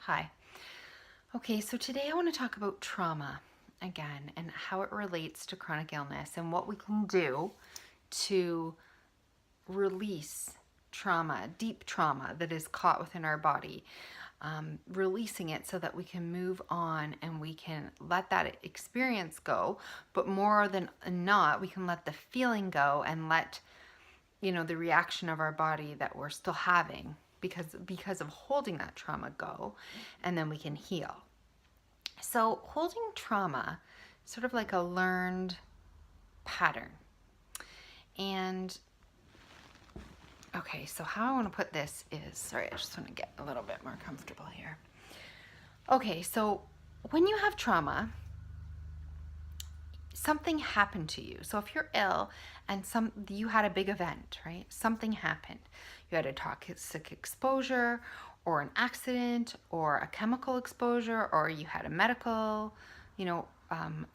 Hi. Okay, so today I want to talk about trauma again and how it relates to chronic illness and what we can do to release trauma, deep trauma that is caught within our body, releasing it so that we can move on and we can let that experience go. But more than not, we can let the feeling go and let the reaction of our body that we're still having because of holding that trauma go, and then we can heal. So holding trauma, sort of like a learned pattern. And okay, so how I want to put this is, sorry, I just want to get a little bit more comfortable here. Okay, so when you have trauma, something happened to you. So if you're ill and you had a big event, right? Something happened. You had a toxic exposure or an accident or a chemical exposure, or you had a medical,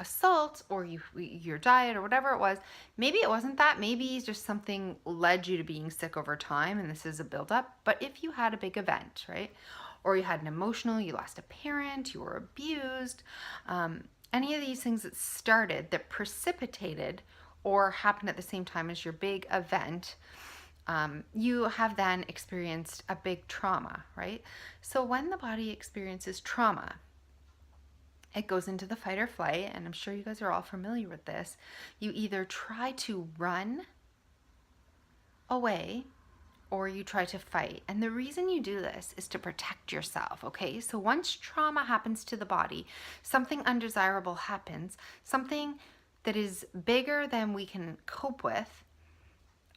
assault, or your diet or whatever it was. Maybe it wasn't that. Maybe just something led you to being sick over time and this is a buildup. But if you had a big event, right? Or you had an emotional, you lost a parent, you were abused, any of these things that started, that precipitated or happened at the same time as your big event, you have then experienced a big trauma, right? So when the body experiences trauma, it goes into the fight or flight, and I'm sure you guys are all familiar with this. You either try to run away or you try to fight. And the reason you do this is to protect yourself, okay? So once trauma happens to the body, something undesirable happens, something that is bigger than we can cope with,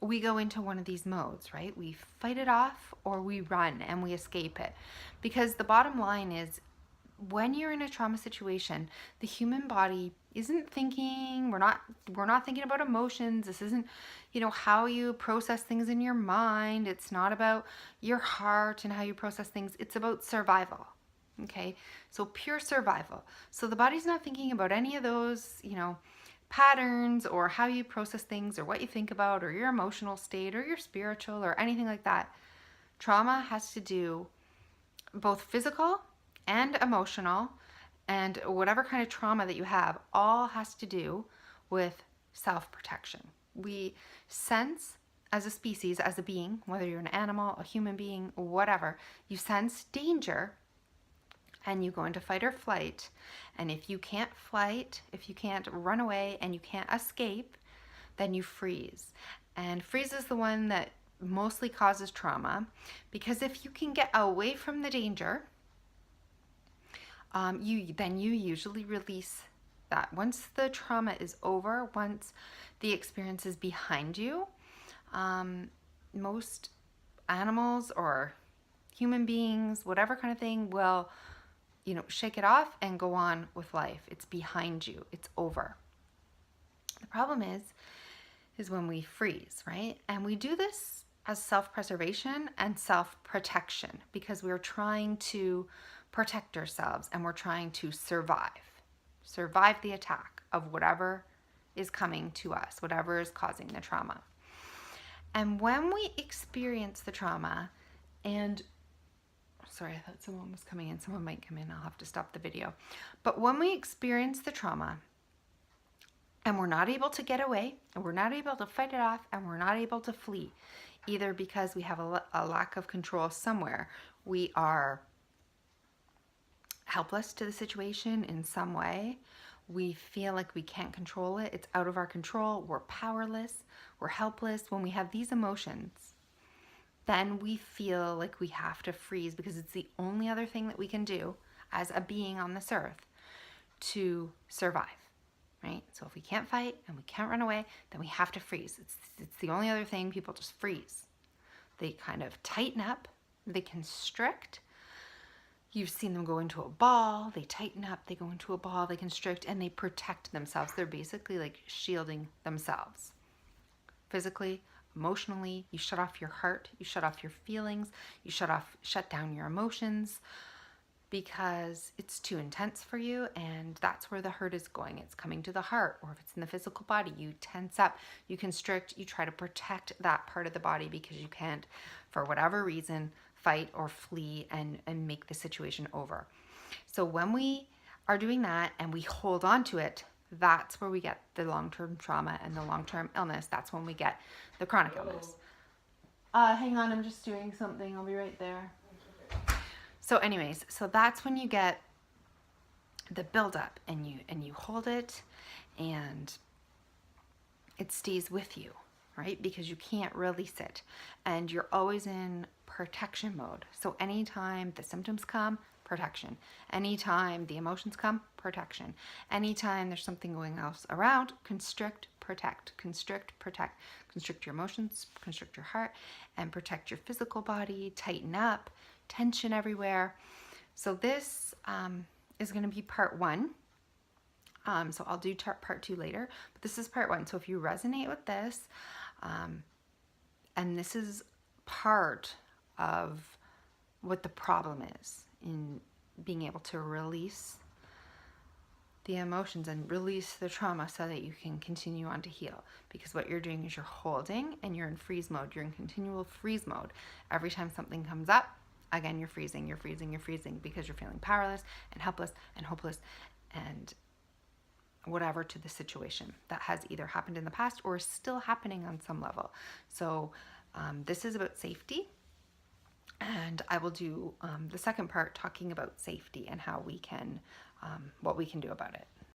we go into one of these modes, right? We fight it off or we run and we escape it. Because the bottom line is, when you're in a trauma situation, the human body isn't thinking, we're not thinking about emotions. This isn't, how you process things in your mind. It's not about your heart and how you process things. It's about survival. Okay? So pure survival. So the body's not thinking about any of those, patterns or how you process things or what you think about or your emotional state or your spiritual or anything like that. Trauma has to do both physical and emotional, and whatever kind of trauma that you have, all has to do with self-protection. We sense, as a species, as a being, whether you're an animal, a human being, whatever, you sense danger and you go into fight or flight. And if you can't fight, if you can't run away and you can't escape, then you freeze. And freeze is the one that mostly causes trauma, because if you can get away from the danger, you usually release that. Once the trauma is over, once the experience is behind you, most animals or human beings, whatever kind of thing, will, shake it off and go on with life. It's behind you. It's over. The problem is when we freeze, right? And we do this as self-preservation and self-protection because we're trying to protect ourselves and we're trying to survive the attack of whatever is coming to us, whatever is causing the trauma. And when we experience the trauma, and sorry, I thought someone was coming in. Someone might come in. I'll have to stop the video. But when we experience the trauma and we're not able to get away, and we're not able to fight it off, and we're not able to flee, either because we have a lack of control somewhere, we are helpless to the situation in some way, we feel like we can't control it, it's out of our control, we're powerless, we're helpless. When we have these emotions, then we feel like we have to freeze because it's the only other thing that we can do as a being on this earth to survive, right? So if we can't fight and we can't run away, then we have to freeze. It's the only other thing. People just freeze. They kind of tighten up, they constrict. You've seen them go into a ball, they tighten up, they go into a ball, they constrict, and they protect themselves. They're basically like shielding themselves. Physically, emotionally, you shut off your heart, you shut off your feelings, you shut down your emotions because it's too intense for you, and that's where the hurt is going. It's coming to the heart, or if it's in the physical body, you tense up, you constrict, you try to protect that part of the body because you can't, for whatever reason, fight or flee and make the situation over. So when we are doing that and we hold on to it, that's where we get the long-term trauma and the long-term illness. That's when we get the chronic illness. Hang on, I'm just doing something. I'll be right there. So anyways, so that's when you get the buildup and you hold it and it stays with you, right? Because you can't release it and you're always in protection mode. So anytime the symptoms come, protection. Anytime the emotions come, protection. Anytime there's something going else around, constrict, protect, constrict, protect. Constrict your emotions, constrict your heart, and protect your physical body, tighten up, tension everywhere. So this is going to be part 1. So I'll do part 2 later, but this is part 1. So if you resonate with this, and this is part of what the problem is in being able to release the emotions and release the trauma so that you can continue on to heal. Because what you're doing is you're holding and you're in freeze mode. You're in continual freeze mode. Every time something comes up, again, you're freezing, you're freezing, you're freezing because you're feeling powerless and helpless and hopeless and whatever to the situation that has either happened in the past or is still happening on some level. So this is about safety. And I will do the second part talking about safety and how we can, what we can do about it.